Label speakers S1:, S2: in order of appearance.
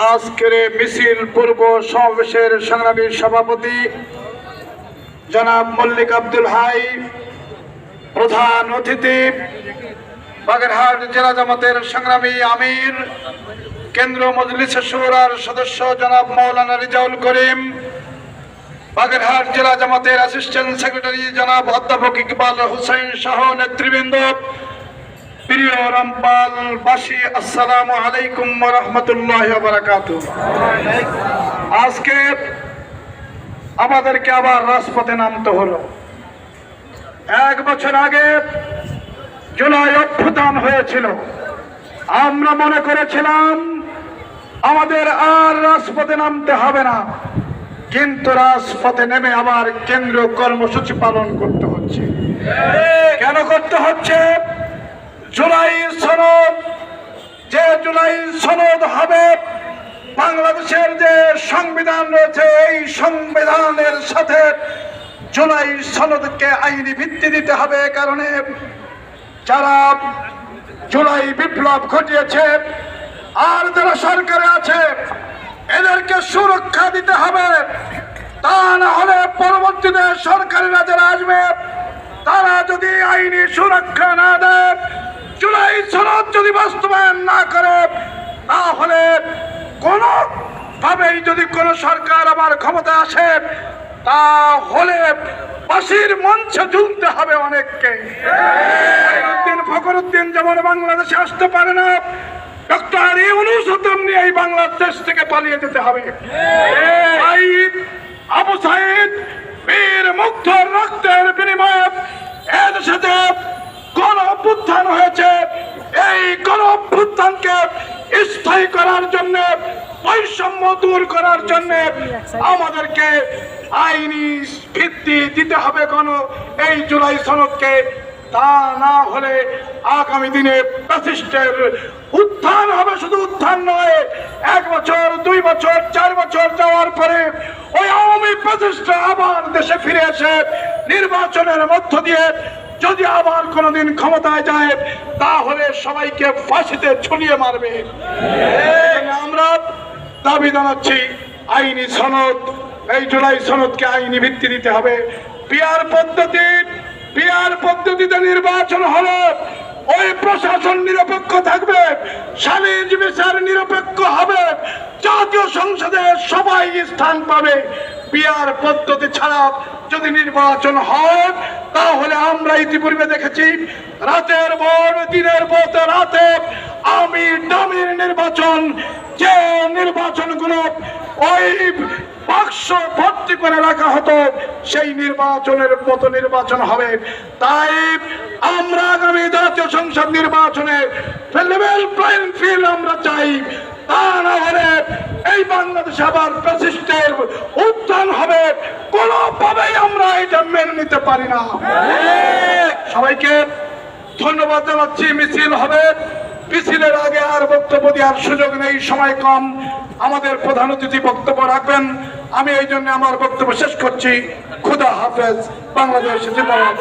S1: আজকের মিছিল পূর্ব সমাবেশের সংগ্রামী সভাপতি জনাব মল্লিক আব্দুল হাই, প্রধান অতিথি বাগেরহাট জেলা জামাতের সংগ্রামী আমির, কেন্দ্র মজলিস শুরার সদস্য জনাব মাওলানা রিজাউল করিম, বাগেরহাট জেলা জামাতের অ্যাসিস্ট্যান্ট সেক্রেটারি জনাব অধ্যাপক ইকবাল হোসেন সহ নেতৃবৃন্দ, প্রিয় রামপালবাসী, আসসালামু আলাইকুম ওয়া রাহমাতুল্লাহি ওয়া বারাকাতুহু। আজকে আমাদেরকে আবার রাজপথে নামতে হলো। 1 বছর আগে জুলাই অভ্যুত্থান হয়েছিল। আমরা মনে করেছিলাম আমাদের আর রাজপথে নামতে হবে না, কিন্তু রাজপথে নেমে আবার কেন্দ্রীয় কর্মসূচি পালন করতে হচ্ছে। কেন করতে হচ্ছে? জুলাই সনদ, যে জুলাই সনদ হবে, বাংলাদেশের যে সংবিধান রয়েছে, এই সংবিধানের সাথে জুলাই সনদকে আইনি ভিত্তি দিতে হবে। কারণে যারা জুলাই বিপ্লব ঘটিয়েছে আর যারা সরকারে আছে, এদেরকে সুরক্ষা দিতে হবে। তা না হলে পরবর্তীতে সরকারেরা যারা আসবে, তারা যদি আইনি সুরক্ষা না দেয়, জুলাই সনদ যদি বাস্তবায়ন না করে, তাহলে কোন ভাবেই যদি কোন সরকার আবার ক্ষমতা আসে, তাহলে ফাঁসির মঞ্চে ঝুলতে হবে অনেককে। ফখরুদ্দিন যেমন বাংলাদেশে আসতে পারে না, ডক্টর ইউনূস তেমনি এই বাংলাদেশ থেকে পালিয়ে যেতে হবে। আবু সাইদ বীর মুগ্ধর রক্তের বিনিময়ে এদেশে গণ অভ্যুত্থান হয়েছে। এই গণ অভ্যুত্থানকে স্থায়ী করার জন্য, বৈষম্য দূর করার জন্য আমাদেরকে আইনি ভিত্তি দিতে হবে এই জুলাই সনদকে। তা না হলে আগামী দিনে ফ্যাসিস্টের উত্থান হবে। শুধু উত্থান নয়, 1 বছর, 2 বছর, 4 বছর যাওয়ার পরে ওই আওয়ামী ফ্যাসিস্টরা আবার দেশে ফিরে এসে নির্বাচনের মধ্য দিয়ে যদি আবার কোনোদিন ক্ষমতায় যায়, তাহলে সবাইকে ফাঁসিতে ঝুলিয়ে মারবে। আমরা দাবি জানাচ্ছি, আইনি সনদ, এই জুলাই সনদকে আইনি ভিত্তি দিতে হবে। পিআর পদ্ধতিতে নির্বাচন হলো, ওই প্রশাসন নিরপেক্ষ থাকবে, স্বামীজ বিচার নিরপেক্ষ হবে, জাতীয় সংসদে সবাই স্থান পাবে। পিআর পদ্ধতি ছাড়া যদি নির্বাচন হয়, তাহলে আমরা ইতিপূর্বে দেখেছি রাতের ভোট, দিনের ভোট, রাতে আমি দামির নির্বাচন, যে নির্বাচনগুলো ওই বাক্স ভর্তি করে রাখা হতো, সেই নির্বাচনের মতো নির্বাচন হবে। তাই আমরা আগামী জাতীয় সংসদ নির্বাচনে লেভেল প্লেইং ফিল্ড আমরা চাই। তা না হলে এই বাংলাদেশে আবার ফ্যাসিস্টের উত্থান হবে। কোনোভাবেই আমরা এটা মেনে নিতে পারি না। সবাইকে ধন্যবাদ জানাচ্ছি। মিছিল হবে, মিছিলের আগে আর বক্তব্য দেওয়ার সুযোগ নেই, সময় কম। আমাদের প্রধান অতিথি বক্তব্য রাখবেন। আমি এই জন্য আমার বক্তব্য শেষ করছি। খুদা হাফেজ। বাংলাদেশ জিন্দাবাদ।